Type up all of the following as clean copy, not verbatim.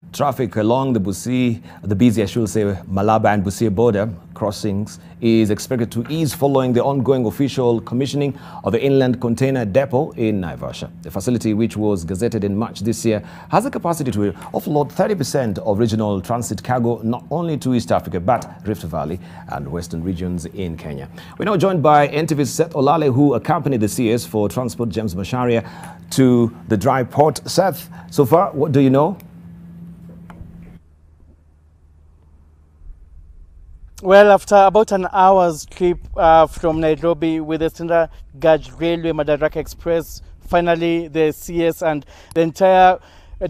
Traffic along the busy, I should say, Malaba and Busia Border Crossings is expected to ease following the ongoing official commissioning of the inland container depot in Naivasha. The facility, which was gazetted in March this year, has the capacity to offload 30% of regional transit cargo not only to East Africa but Rift Valley and western regions in Kenya. We're now joined by NTV's Seth Olale, who accompanied the CS for Transport James Macharia to the dry port. Seth, so far, what do you know? Well, after about an hour's trip from Nairobi with the Standard Gauge Railway Madaraka Express, finally the CS and the entire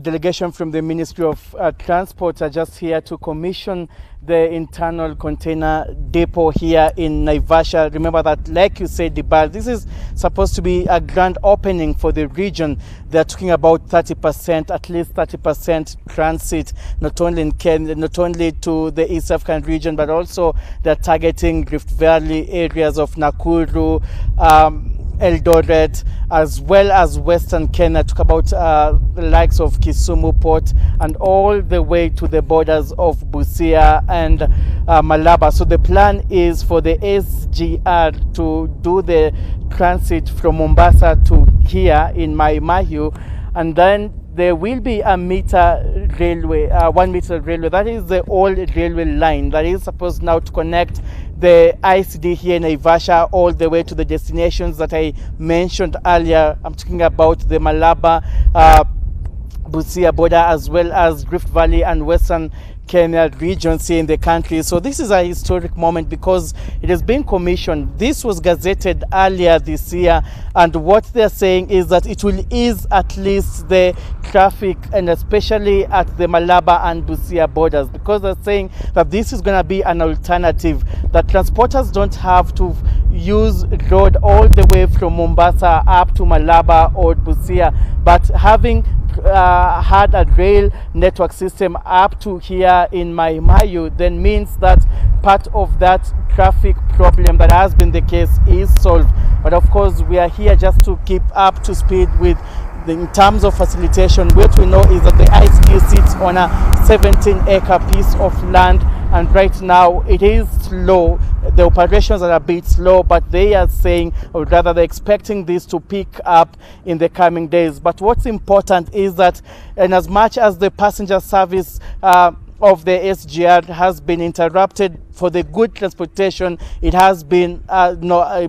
delegation from the Ministry of Transport are just here to commission the internal container depot here in Naivasha. Remember that, like you said, Dibal, this is supposed to be a grand opening for the region. They're talking about 30%, at least 30% transit, not only in Kenya, not only to the East African region, but also they're targeting Rift Valley areas of Nakuru, Eldoret, as well as Western Kenya. Talk about the likes of Kisumu Port and all the way to the borders of Busia and Malaba. So the plan is for the SGR to do the transit from Mombasa to here in Mai Mahiu, and then there will be a meter railway, 1 meter railway. That is the old railway line that is supposed now to connect the ICD here in Naivasha all the way to the destinations that I mentioned earlier. I'm talking about the Malaba Busia border, as well as Rift Valley and Western Kenya regions here in the country. So this is a historic moment because it has been commissioned. This was gazetted earlier this year, and what they're saying is that it will ease at least the traffic, and especially at the Malaba and Busia borders, because they're saying that this is going to be an alternative, that transporters don't have to use road all the way from Mombasa up to Malaba or Busia, but having had a rail network system up to here in Mai Mahiu then means that part of that traffic problem that has been the case is solved. But of course, we are here just to keep up to speed with in terms of facilitation. What we know is that the ICD sits on a 17-acre piece of land, and right now it is slow. The operations are a bit slow, but they are saying, or rather they're expecting this to pick up in the coming days. But what's important is that, and as much as the passenger service of the SGR has been interrupted for the good transportation, it has been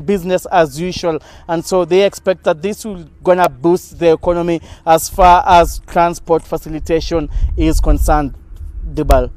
business as usual, and so they expect that this will gonna boost the economy as far as transport facilitation is concerned. Dibal.